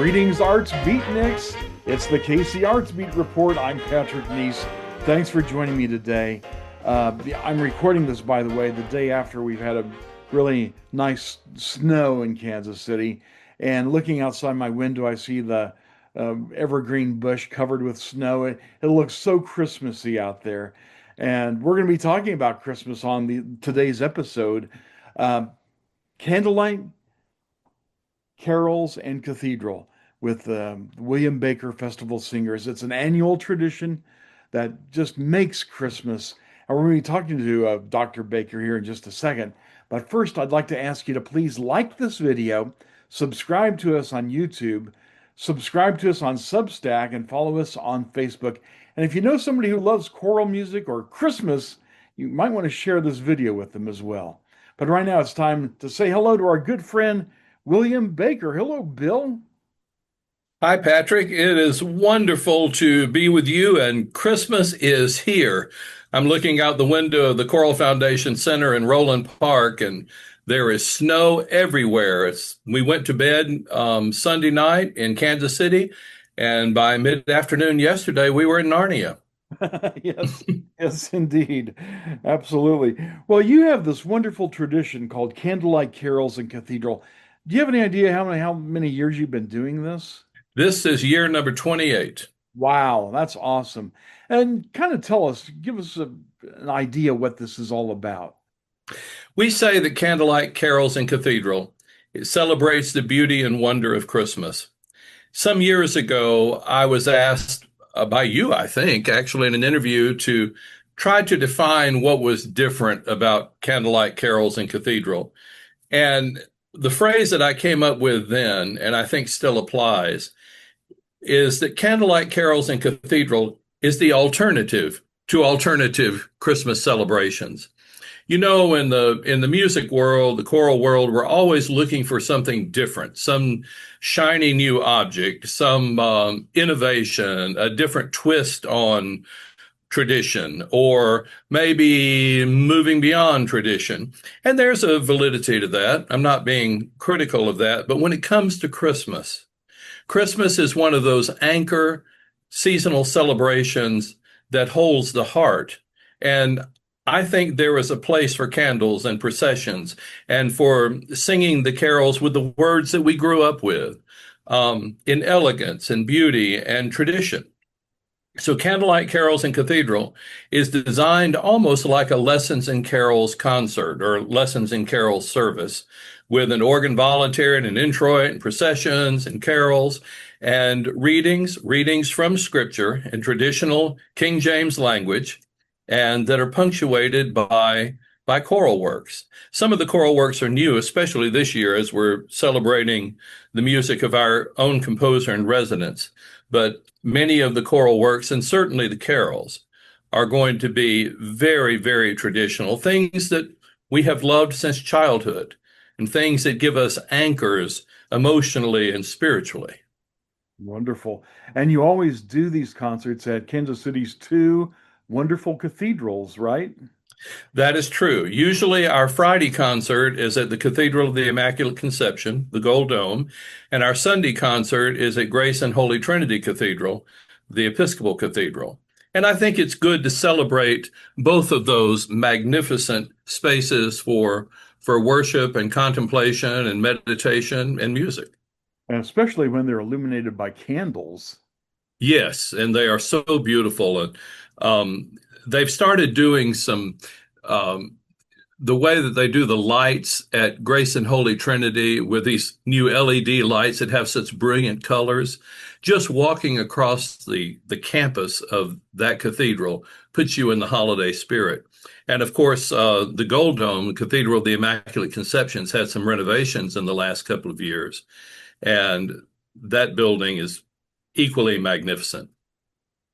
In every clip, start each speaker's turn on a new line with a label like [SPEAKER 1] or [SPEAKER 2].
[SPEAKER 1] Greetings, Arts Beatniks. It's the KC Arts Beat Report. I'm Patrick Neas. Thanks for joining me today. I'm recording this, by the way, the day after we've had a really nice snow in Kansas City. And looking outside my window, I see the evergreen bush covered with snow. It looks so Christmassy out there. And we're going to be talking about Christmas on today's episode. Uh, Candlelight, Carols, and Cathedral with William Baker Festival Singers. It's an annual tradition that just makes Christmas. And we're going to be talking to Dr. Baker here in just a second. But first, I'd like to ask you to please like this video, subscribe to us on YouTube, subscribe to us on Substack, and follow us on Facebook. And if you know somebody who loves choral music or Christmas, you might want to share this video with them as well. But right now, it's time to say hello to our good friend, William Baker. Hello, Bill.
[SPEAKER 2] Hi, Patrick. It is wonderful to be with you, and Christmas is here. I'm looking out the window of the Choral Foundation Center in Roland Park, and there is snow everywhere. We went to bed Sunday night in Kansas City, and by mid-afternoon yesterday, we were in Narnia.
[SPEAKER 1] Yes, yes, indeed. Absolutely. Well, you have this wonderful tradition called Candlelight Carols and Cathedral. Do you have any idea how many years you've been doing this?
[SPEAKER 2] This is year number 28.
[SPEAKER 1] Wow, that's awesome. And kind of give us an idea what this is all about.
[SPEAKER 2] We say that Candlelight Carols and Cathedral, it celebrates the beauty and wonder of Christmas. Some years ago, I was asked by you, I think, actually in an interview to try to define what was different about Candlelight Carols and Cathedral. And the phrase that I came up with then, and I think still applies, is that Candlelight Carols and Cathedral is the alternative to alternative Christmas celebrations. You know, in the music world, the choral world, we're always looking for something different, some shiny new object, some innovation, a different twist on tradition, or maybe moving beyond tradition. And there's a validity to that. I'm not being critical of that. But when it comes to Christmas, Christmas is one of those anchor seasonal celebrations that holds the heart. And I think there is a place for candles and processions and for singing the carols with the words that we grew up with, in elegance and beauty and tradition. So Candlelight Carols and Cathedral is designed almost like a Lessons in Carols concert or Lessons in Carols service, with an organ voluntary and an introit and processions and carols and readings from scripture in traditional King James language, and that are punctuated by choral works. Some of the choral works are new, especially this year as we're celebrating the music of our own composer in residence. But many of the choral works, and certainly the carols, are going to be very, very traditional, things that we have loved since childhood, and things that give us anchors emotionally and spiritually.
[SPEAKER 1] Wonderful. And you always do these concerts at Kansas City's two wonderful cathedrals, right?
[SPEAKER 2] That is true. Usually our Friday concert is at the Cathedral of the Immaculate Conception, the Gold Dome, and our Sunday concert is at Grace and Holy Trinity Cathedral, the Episcopal Cathedral. And I think it's good to celebrate both of those magnificent spaces for worship and contemplation and meditation and music.
[SPEAKER 1] And especially when they're illuminated by candles.
[SPEAKER 2] Yes, and they are so beautiful. And they've started doing some, the way that they do the lights at Grace and Holy Trinity with these new LED lights that have such brilliant colors. Just walking across the campus of that cathedral puts you in the holiday spirit. And of course, the Gold Dome, Cathedral of the Immaculate Conception, has had some renovations in the last couple of years. And that building is equally magnificent.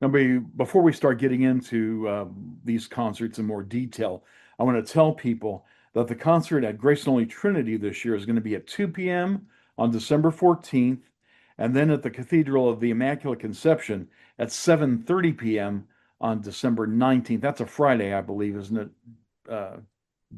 [SPEAKER 1] Now, before we start getting into these concerts in more detail, I want to tell people that the concert at Grace and Holy Trinity this year is going to be at 2 p.m. on December 14th, and then at the Cathedral of the Immaculate Conception at 7:30 p.m. on December 19th. That's a Friday, I believe, isn't it,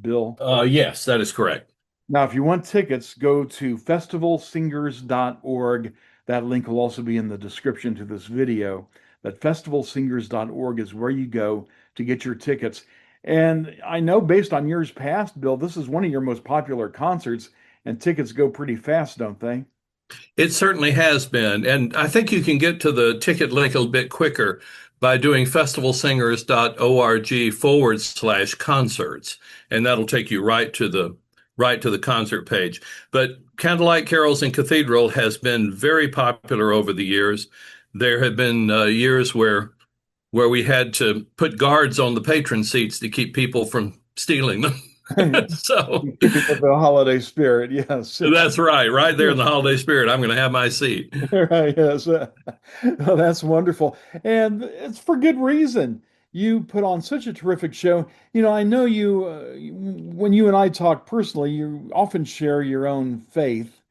[SPEAKER 1] Bill?
[SPEAKER 2] Yes, that is correct.
[SPEAKER 1] Now, if you want tickets, go to festivalsingers.org. That link will also be in the description to this video. But festivalsingers.org is where you go to get your tickets. And I know based on years past, Bill, this is one of your most popular concerts, and tickets go pretty fast, don't they?
[SPEAKER 2] It certainly has been. And I think you can get to the ticket link a little bit quicker by doing festivalsingers.org/concerts. And that'll take you right to the concert page. But Candlelight Carols in Cathedral has been very popular over the years. There have been years where we had to put guards on the patron seats to keep people from stealing them. So
[SPEAKER 1] Keeping with the holiday spirit, yes.
[SPEAKER 2] that's right there in the holiday spirit. I'm going to have my seat.
[SPEAKER 1] Right, yes. Well, that's wonderful. And it's for good reason. You put on such a terrific show. I know when you and I talk personally, you often share your own faith.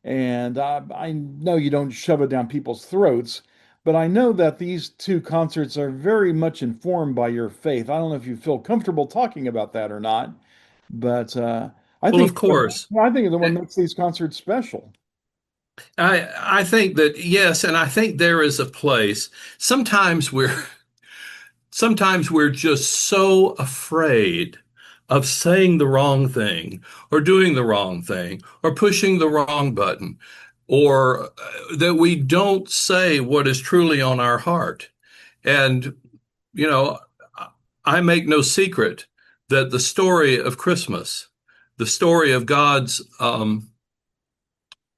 [SPEAKER 1] And I know you don't shove it down people's throats, but I know that these two concerts are very much informed by your faith. I don't know if you feel comfortable talking about that or not, but I
[SPEAKER 2] Well,
[SPEAKER 1] think
[SPEAKER 2] of course.
[SPEAKER 1] I think the one makes these concerts special.
[SPEAKER 2] I think that yes, and I think there is a place. Sometimes we're just so afraid of saying the wrong thing or doing the wrong thing or pushing the wrong button or that we don't say what is truly on our heart. And you know, I make no secret that the story of Christmas, the story of God's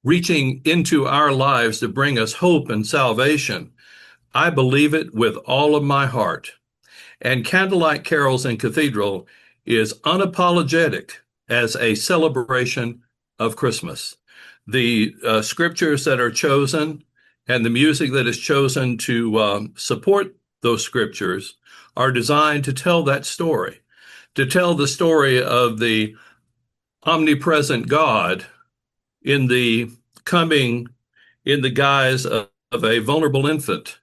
[SPEAKER 2] reaching into our lives to bring us hope and salvation, I believe it with all of my heart. And Candlelight Carols in Cathedral is unapologetic as a celebration of Christmas. The scriptures that are chosen and the music that is chosen to support those scriptures are designed to tell that story, to tell the story of the omnipresent God in the coming in the guise of a vulnerable infant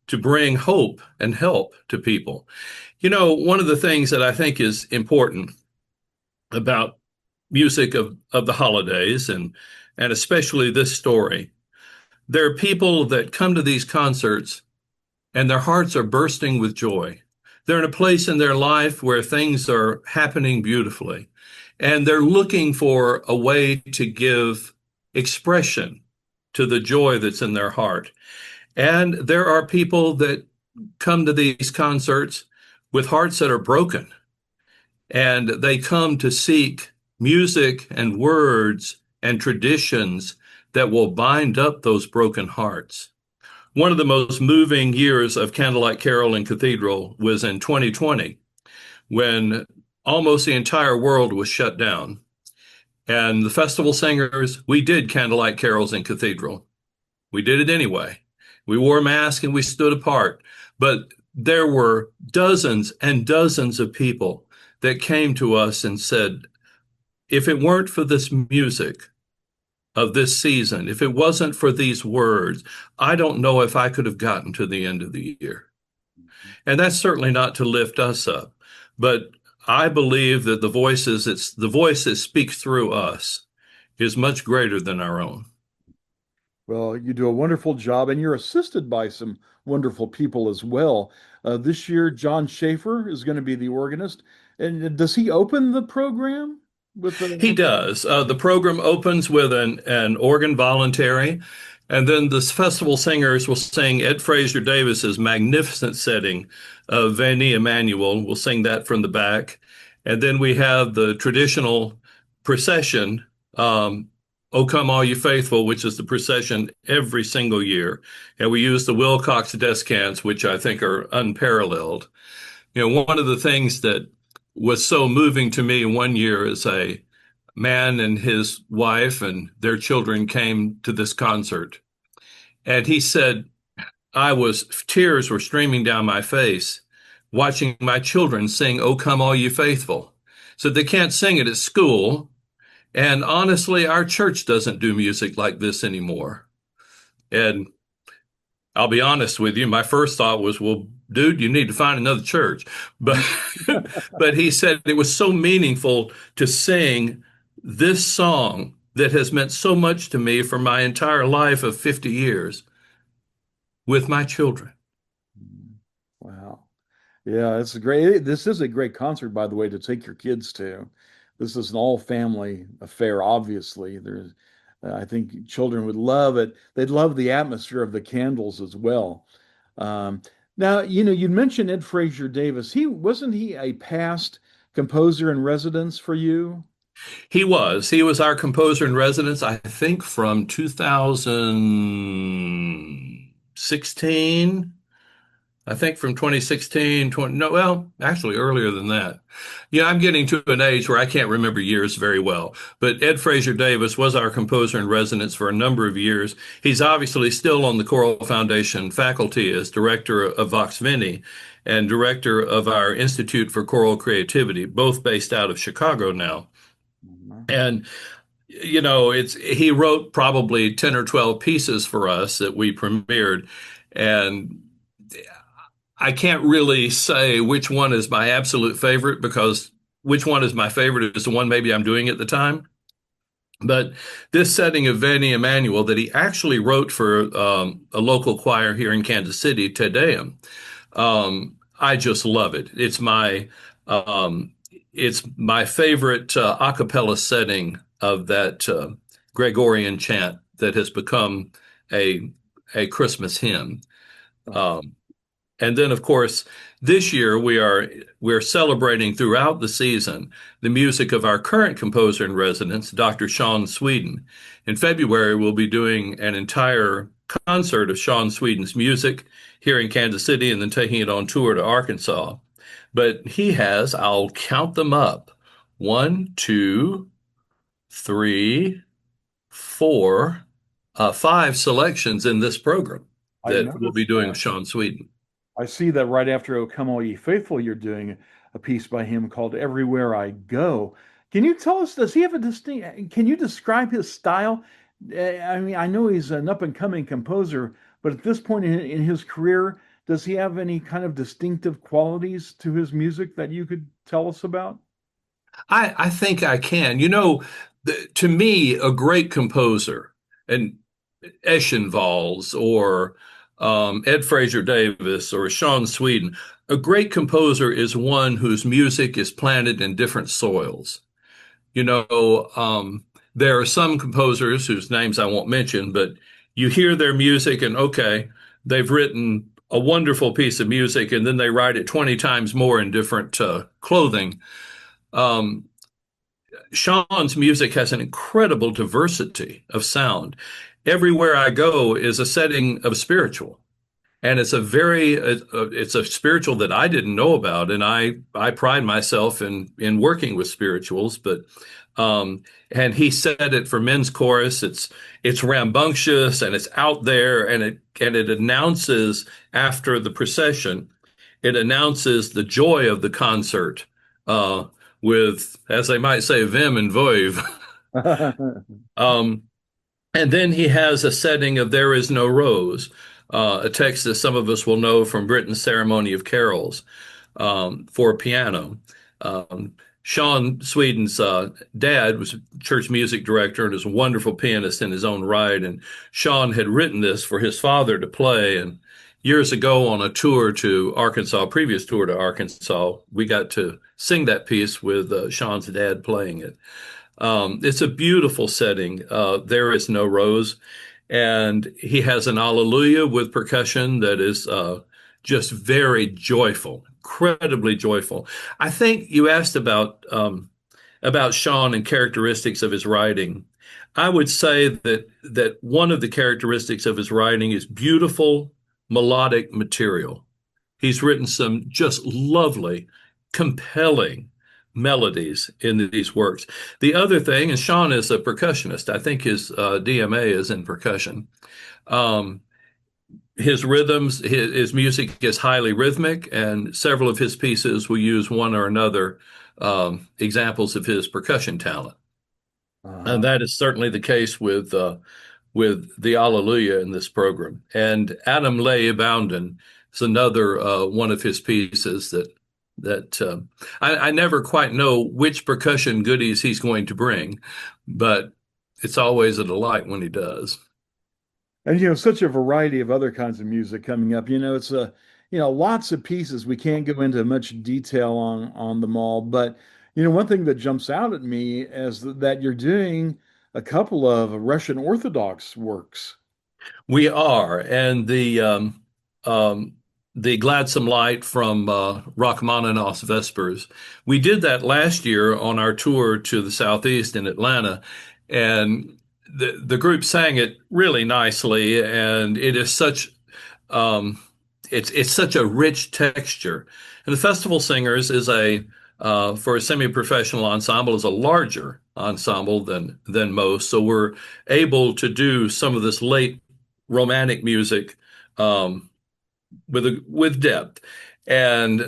[SPEAKER 2] to bring hope and help to people. One of the things that I think is important about music of the holidays and especially this story, there are people that come to these concerts and their hearts are bursting with joy. They're in a place in their life where things are happening beautifully, and they're looking for a way to give expression to the joy that's in their heart. And there are people that come to these concerts with hearts that are broken, and they come to seek music and words and traditions that will bind up those broken hearts. One of the most moving years of Candlelight Carol in Cathedral was in 2020, when almost the entire world was shut down. And the festival singers, we did Candlelight Carols in Cathedral. We did it anyway. We wore masks and we stood apart. But there were dozens and dozens of people that came to us and said, if it weren't for this music of this season, if it wasn't for these words, I don't know if I could have gotten to the end of the year. And that's certainly not to lift us up, but I believe that the voice that speaks through us is much greater than our own.
[SPEAKER 1] Well, you do a wonderful job, and you're assisted by some wonderful people as well. This year, John Schaefer is going to be the organist. And does he open the program with
[SPEAKER 2] He
[SPEAKER 1] the?
[SPEAKER 2] does. The program opens with an organ voluntary, and then the festival singers will sing Ed Fraser Davis's magnificent setting of Veni Emmanuel. We'll sing that from the back. And then we have the traditional procession, O Come All You Faithful, which is the procession every single year. And we use the Wilcox descants, which I think are unparalleled. One of the things that was so moving to me one year as a man and his wife and their children came to this concert. And he said, tears were streaming down my face watching my children sing, O Come All You Faithful. So they can't sing it at school. And honestly, our church doesn't do music like this anymore. And I'll be honest with you, my first thought was, well, dude, you need to find another church. But but he said it was so meaningful to sing this song that has meant so much to me for my entire life of 50 years with my children.
[SPEAKER 1] Wow. Yeah, it's a great. This is a great concert, by the way, to take your kids to. This is an all family affair, obviously. I think children would love it. They'd love the atmosphere of the candles as well. Um, Now, you mentioned Ed Frazier Davis. Wasn't he a past composer in residence for you?
[SPEAKER 2] He was. He was our composer in residence, I think, from 2016. I think from 2016, 20, no, well, actually earlier than that. Yeah, I'm getting to an age where I can't remember years very well. But Ed Frazier Davis was our composer in residence for a number of years. He's obviously still on the Choral Foundation faculty as director of Vox Veni and director of our Institute for Choral Creativity, both based out of Chicago now.
[SPEAKER 1] Mhm.
[SPEAKER 2] And it's he wrote probably 10 or 12 pieces for us that we premiered. And I can't really say which one is my absolute favorite because which one is my favorite is the one maybe I'm doing at the time. But this setting of Bennie Emmanuel that he actually wrote for a local choir here in Kansas City, Te Deum, I just love it. Um, it's my favorite a cappella setting of that Gregorian chant that has become a a Christmas hymn.
[SPEAKER 1] Oh,
[SPEAKER 2] Um, and then, of course, this year we're celebrating throughout the season the music of our current composer in residence, Dr. Sean Sweden. In February, we'll be doing an entire concert of Sean Sweden's music here in Kansas City and then taking it on tour to Arkansas. But he has, I'll count them up, one, two, three, four, five selections in this program
[SPEAKER 1] I
[SPEAKER 2] that we'll be
[SPEAKER 1] noticed
[SPEAKER 2] doing with
[SPEAKER 1] that.
[SPEAKER 2] Sean Sweden.
[SPEAKER 1] I see that right after "O Come All Ye Faithful," you're doing a piece by him called "Everywhere I Go." Can you tell us, does he have a distinct, can you describe his style? I mean, I know he's an up and coming composer, but at this point in his career, does he have any kind of distinctive qualities to his music that you could tell us about?
[SPEAKER 2] I think I can. To me, a great composer, and Eschenvals or Ed Frazier Davis or Sean Sweden, a great composer is one whose music is planted in different soils. You know, there are some composers whose names I won't mention, but you hear their music and okay, they've written a wonderful piece of music and then they write it 20 times more in different clothing. Um, Sean's music has an incredible diversity of sound. Everywhere I go is a setting of spiritual, and it's a spiritual that I didn't know about, and I pride myself in working with spirituals, but and he said it for men's chorus. It's rambunctious and it's out there, and it announces after the procession, it announces the joy of the concert uh, with, as they might say, vim and voive. Um, and then he has a setting of There Is No Rose, a text that some of us will know from Britten's Ceremony of Carols for piano. Um, Sean Sweden's dad was a church music director and is a wonderful pianist in his own right. And Sean had written this for his father to play. And years ago on a tour to Arkansas, previous tour to Arkansas, we got to sing that piece with Sean's dad playing it. It's a beautiful setting. There is no rose. And he has an Alleluia with percussion that is just very joyful, incredibly joyful. I think you asked about Sean and characteristics of his writing. I would say that one of the characteristics of his writing is beautiful melodic material. He's written some just lovely, compelling melodies in these works. The other thing, and Sean is a percussionist. I think his DMA is in percussion. Um, his rhythms, his music is highly rhythmic, and several of his pieces will use one or another examples of his percussion talent. And
[SPEAKER 1] Uh-huh.
[SPEAKER 2] that is certainly the case with the Alleluia in this program. And Adam Lay Bounden is another one of his pieces that I never quite know which percussion goodies he's going to bring, but it's always a delight when he does.
[SPEAKER 1] And such a variety of other kinds of music coming up. It's lots of pieces. We can't go into much detail on them all, but one thing that jumps out at me is that you're doing a couple of Russian Orthodox works.
[SPEAKER 2] We are, and the Gladsome Light from Rachmaninoff's Vespers. We did that last year on our tour to the Southeast in Atlanta, and the group sang it really nicely, and it is such um, it's such a rich texture. And the Festival Singers is a for a semi-professional ensemble is a larger ensemble than most, so we're able to do some of this late romantic music um, with depth. And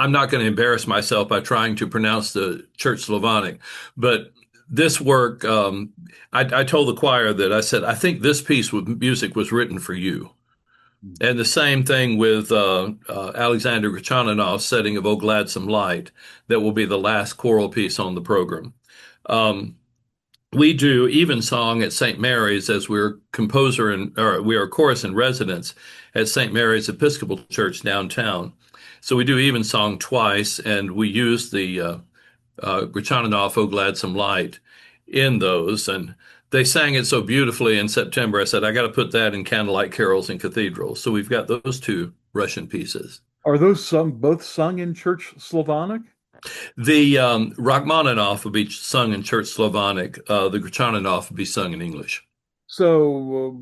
[SPEAKER 2] I'm not going to embarrass myself by trying to pronounce the Church Slavonic, but this work, I told the choir that I said, I think this piece of music was written for you. And the same thing with Alexander Grachaninov's setting of O Gladsome Light, that will be the last choral piece on the program. Um, we do evensong at St. Mary's as we're composer and or we are chorus in residence at St. Mary's Episcopal Church downtown. So we do evensong twice, and we use the Grachaninov O Gladsome Light in those. And they sang it so beautifully in September. I said, I got to put that in Candlelight Carols and Cathedrals. So we've got those two Russian pieces.
[SPEAKER 1] Are those both sung in Church Slavonic?
[SPEAKER 2] The Rachmaninoff will be sung in Church Slavonic. The Grachaninov will be sung in English.
[SPEAKER 1] So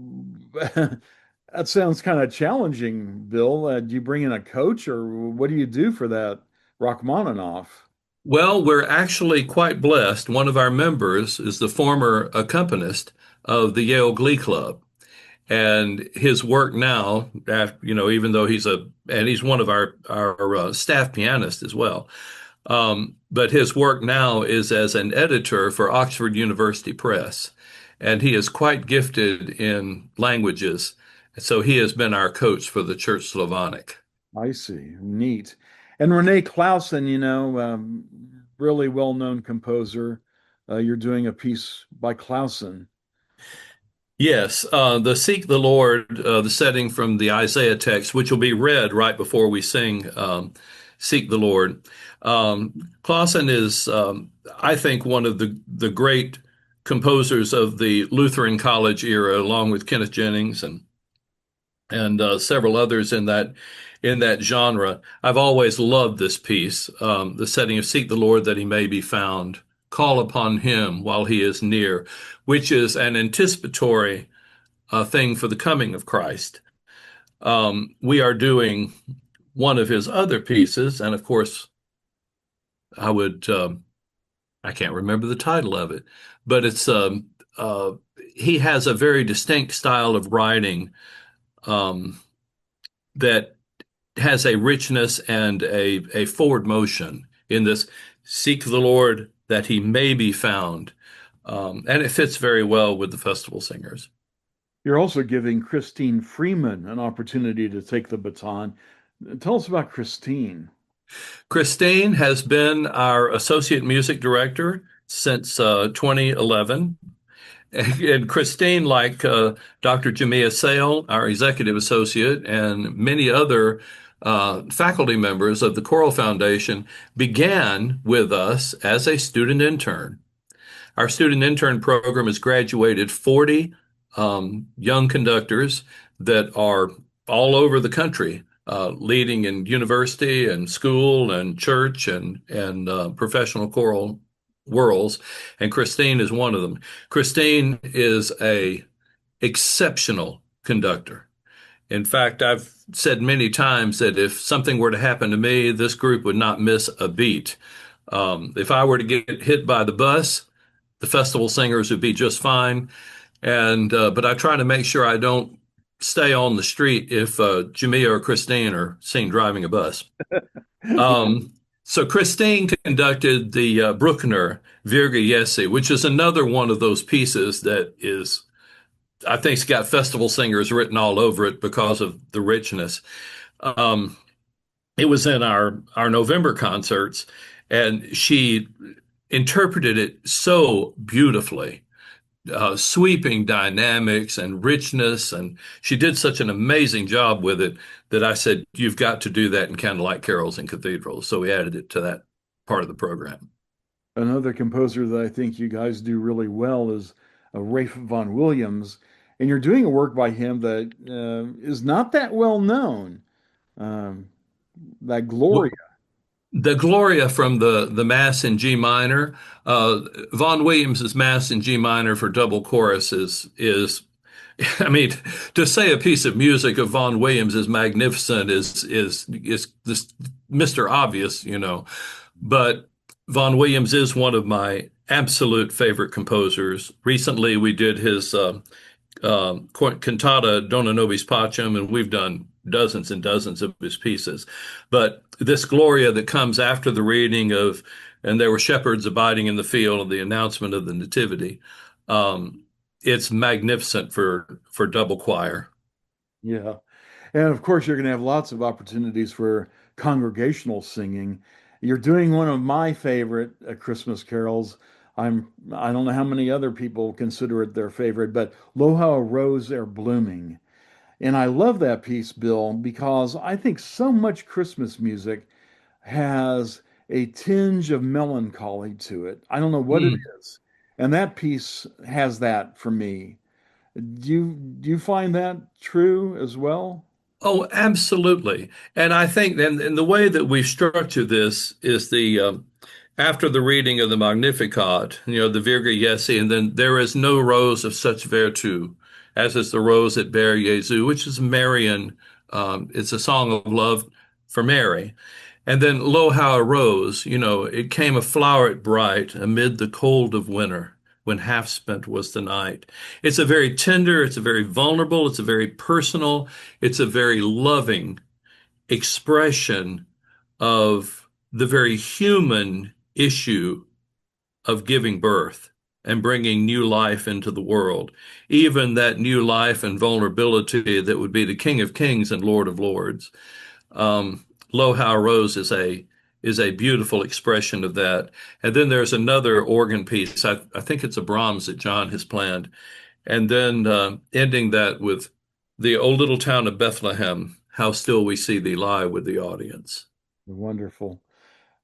[SPEAKER 1] that sounds kind of challenging, Bill. Do you bring in a coach, or what do you do for that Rachmaninoff?
[SPEAKER 2] Well, we're actually quite blessed. One of our members is the former accompanist of the Yale Glee Club. And his work now, even though he's one of our staff pianists as well. But his work now is as an editor for Oxford University Press, and he is quite gifted in languages. So he has been our coach for the Church Slavonic.
[SPEAKER 1] I see. Neat. And Renee Clausen, really well-known composer. You're doing a piece by Clausen.
[SPEAKER 2] Yes, the Seek the Lord, the setting from the Isaiah text, which will be read right before we sing Seek the Lord. Clausen is, I think, one of the great composers of the Lutheran College era, along with Kenneth Jennings and several others in that genre. I've always loved this piece, the setting of Seek the Lord that he may be found, call upon him while he is near, which is an anticipatory thing for the coming of Christ. We are doing one of his other pieces, and of course, I would I can't remember the title of it, but it's uh, he has a very distinct style of writing um, that has a richness and a forward motion in this seek the Lord that he may be found. And it fits very well with the festival singers.
[SPEAKER 1] You're also giving Christine Freeman an opportunity to take the baton. Tell us about Christine.
[SPEAKER 2] Christine has been our associate music director since 2011. And Christine, like Dr. Jamia Sale, our executive associate, and many other faculty members of the Choral Foundation, began with us as a student intern. Our student intern program has graduated 40 young conductors that are all over the country, leading in university and school and church and professional choral worlds, and Christine is one of them. Christine is a exceptional conductor. In fact, I've said many times that if something were to happen to me, this group would not miss a beat. If I were to get hit by the bus, the festival singers would be just fine. And but I try to make sure I don't stay on the street if Jamia or Christine are seen driving a bus. So Christine conducted the Bruckner Virga Jesse, which is another one of those pieces that is, I think, it's got festival singers written all over it because of the richness. Um, it was in our November concerts, and she interpreted it so beautifully, sweeping dynamics and richness. And she did such an amazing job with it that I said, you've got to do that in Candlelight Carols and Cathedrals. So we added it to that part of the program.
[SPEAKER 1] Another composer that I think you guys do really well is Ralph Vaughan Williams, and you're doing a work by him that is not that well known. Um, that Gloria.
[SPEAKER 2] The Gloria from the Mass in G minor, Vaughan Williams's Mass in G minor for double chorus is I mean, to say a piece of music of Vaughan Williams is magnificent is this Mr. Obvious, you know. But Vaughan Williams is one of my absolute favorite composers. Recently, we did his cantata Dona Nobis Pacem, and we've done dozens and dozens of his pieces. But this Gloria that comes after the reading of, and there were shepherds abiding in the field, and the announcement of the Nativity, it's magnificent for double choir.
[SPEAKER 1] Yeah. And of course, you're going to have lots of opportunities for congregational singing. You're doing one of my favorite Christmas carols. I don't know how many other people consider it their favorite, but Lo How a Rose Ere Blooming. And I love that piece, Bill, because I think so much Christmas music has a tinge of melancholy to it. I don't know what it
[SPEAKER 2] Mm.
[SPEAKER 1] is. And that piece has that for me. Do you find that true as well?
[SPEAKER 2] Oh, absolutely. And I think and the way that we've structured this is the after the reading of the Magnificat, you know, the Virga Jesi, and then there is no rose of such virtue as is the rose that bare Jesu, which is Marian. It's a song of love for Mary. And then lo, how a rose, you know, it came a floweret bright amid the cold of winter when half spent was the night. It's a very tender, it's a very vulnerable, it's a very personal, it's a very loving expression of the very human issue of giving birth and bringing new life into the world. Even that new life and vulnerability that would be the King of Kings and Lord of Lords. Lo How Rose is a beautiful expression of that. And then there's another organ piece. I think it's a Brahms that John has planned. And then ending that with the O little town of Bethlehem, how still we see thee lie with the audience.
[SPEAKER 1] Wonderful.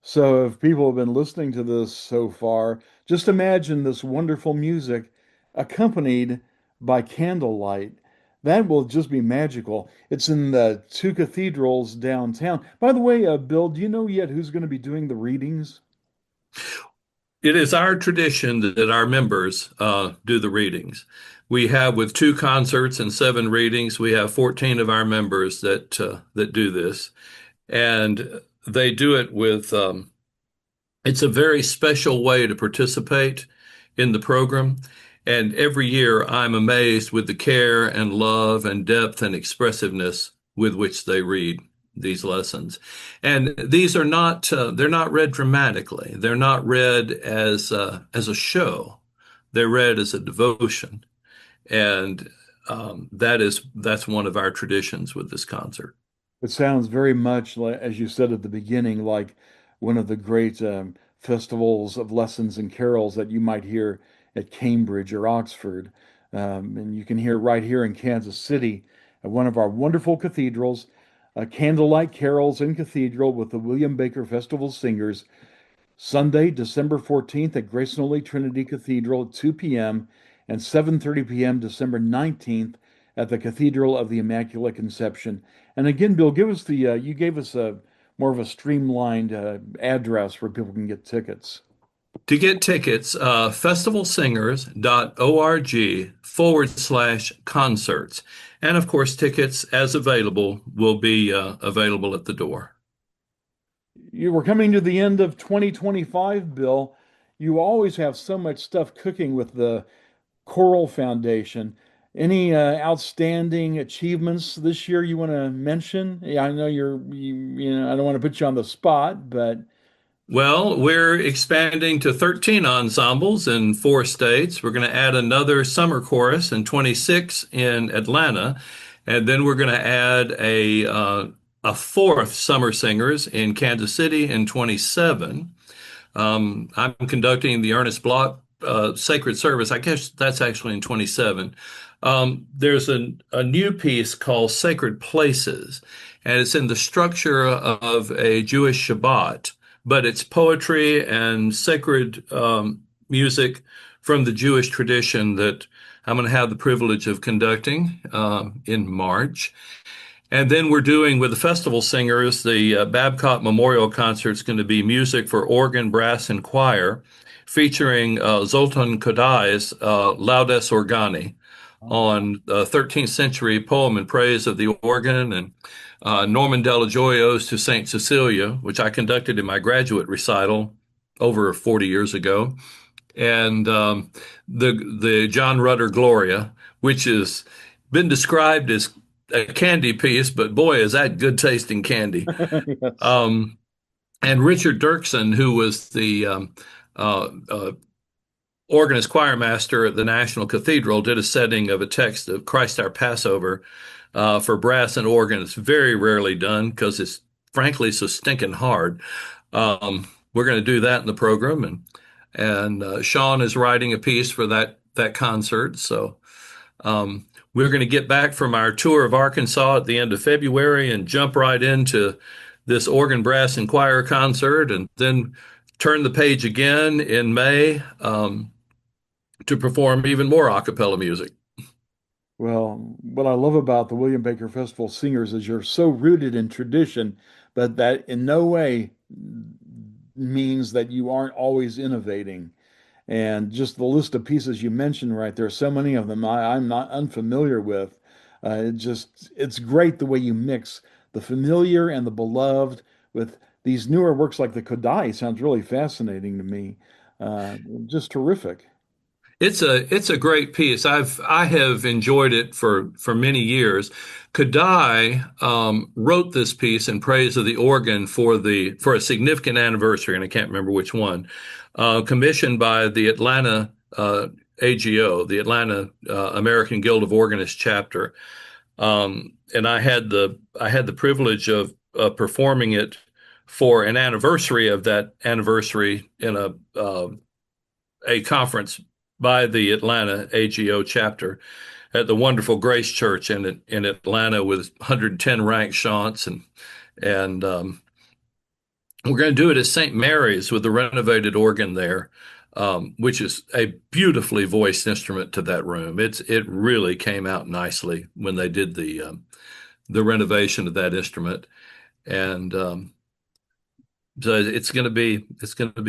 [SPEAKER 1] So, if people have been listening to this so far, just imagine this wonderful music accompanied by candlelight. That will just be magical. It's in the two cathedrals downtown. By the way, Bill, do you know yet who's going to be doing the readings?
[SPEAKER 2] It is our tradition that our members do the readings. We have, with two concerts and seven readings, we have 14 of our members that do this, and they do it with. It's a very special way to participate in the program, and every year I'm amazed with the care and love and depth and expressiveness with which they read these lessons. And these are not they're not read dramatically. They're not read as a show. They're read as a devotion. And that's one of our traditions with this concert.
[SPEAKER 1] It sounds very much like, as you said at the beginning, like one of the great festivals of lessons and carols that you might hear at Cambridge or Oxford. And you can hear right here in Kansas City at one of our wonderful cathedrals, Candlelight Carols in Cathedral with the William Baker Festival Singers, Sunday, December 14th at Grace and Holy Trinity Cathedral at 2 p.m. and 7:30 p.m. December 19th at the Cathedral of the Immaculate Conception. And again, Bill, give us you gave us a more of a streamlined address where people can get tickets.
[SPEAKER 2] To get tickets, festivalsingers.org/concerts. And of course, tickets as available will be available at the door.
[SPEAKER 1] You were coming to the end of 2025, Bill. You always have so much stuff cooking with the Choral Foundation. Any outstanding achievements this year you want to mention? Yeah, I know I don't want to put you on the spot, but
[SPEAKER 2] Well, we're expanding to 13 ensembles in 4 states. We're going to add another summer chorus in 26 in Atlanta, and then we're going to add a fourth summer singers in Kansas City in 27. I'm conducting the Ernest Bloch Sacred Service. I guess that's actually in 27. There's a new piece called Sacred Places, and it's in the structure of a Jewish Shabbat, but it's poetry and sacred music from the Jewish tradition that I'm going to have the privilege of conducting in March. And then we're doing with the festival singers, the Babcock Memorial Concert is going to be music for organ, brass, and choir, featuring Zoltan Kodai's Laudes Organi on the 13th century poem in praise of the organ, and Norman Della Gioio's To Saint Cecilia, which I conducted in my graduate recital over 40 years ago, and the John Rutter Gloria, which has been described as a candy piece, but boy, is that good tasting candy.
[SPEAKER 1] Yes.
[SPEAKER 2] Um, and Richard Dirksen, who was the organist choir master at the National Cathedral, did a setting of a text of Christ Our Passover for brass and organ. It's very rarely done because it's frankly so stinking hard. We're going to do that in the program, and Sean is writing a piece for that concert. So we're going to get back from our tour of Arkansas at the end of February and jump right into this organ, brass, and choir concert, and then turn the page again in May to perform even more a cappella music.
[SPEAKER 1] Well, what I love about the William Baker Festival Singers is you're so rooted in tradition, but that in no way means that you aren't always innovating. And just the list of pieces you mentioned right there, so many of them I'm not unfamiliar with. It's great the way you mix the familiar and the beloved with these newer works like the Kodai. Sounds really fascinating to me. Just terrific.
[SPEAKER 2] It's a great piece. I have enjoyed it for many years. Kadai wrote this piece in praise of the organ for a significant anniversary, and I can't remember which one, commissioned by the Atlanta AGO, the Atlanta American Guild of Organists chapter. And I had the privilege of performing it for an anniversary of that anniversary in a conference by the Atlanta AGO chapter at the wonderful Grace Church in Atlanta with 110 ranked chants, and we're going to do it at St. Mary's with the renovated organ there, which is a beautifully voiced instrument to that room. It really came out nicely when they did the renovation of that instrument, and so it's going to be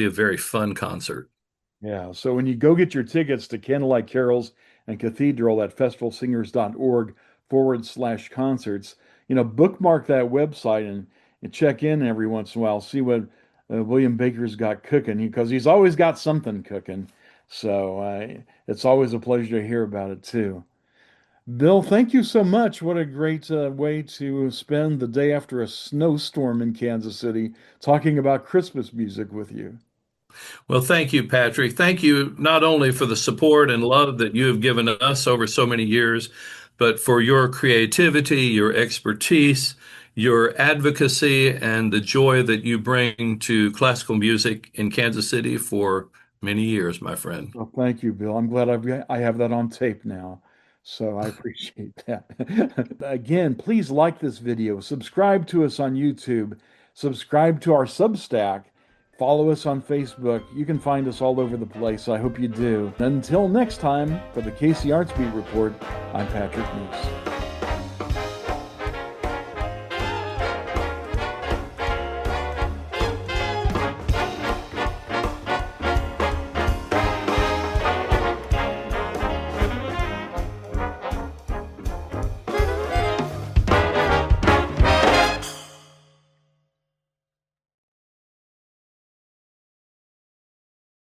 [SPEAKER 2] a very fun concert.
[SPEAKER 1] Yeah. So when you go get your tickets to Candlelight Carols and Cathedral at festivalsingers.org/concerts, bookmark that website and check in every once in a while, see what William Baker's got cooking because he's always got something cooking. So it's always a pleasure to hear about it too. Bill, thank you so much. What a great way to spend the day after a snowstorm in Kansas City talking about Christmas music with you.
[SPEAKER 2] Well, thank you, Patrick. Thank you not only for the support and love that you have given us over so many years, but for your creativity, your expertise, your advocacy, and the joy that you bring to classical music in Kansas City for many years, my friend.
[SPEAKER 1] Well, thank you, Bill. I'm glad I have that on tape now. So I appreciate that. Again, please like this video, subscribe to us on YouTube, subscribe to our Substack, follow us on Facebook. You can find us all over the place. I hope you do. Until next time, for the KC Arts Beat Report, I'm Patrick Neas.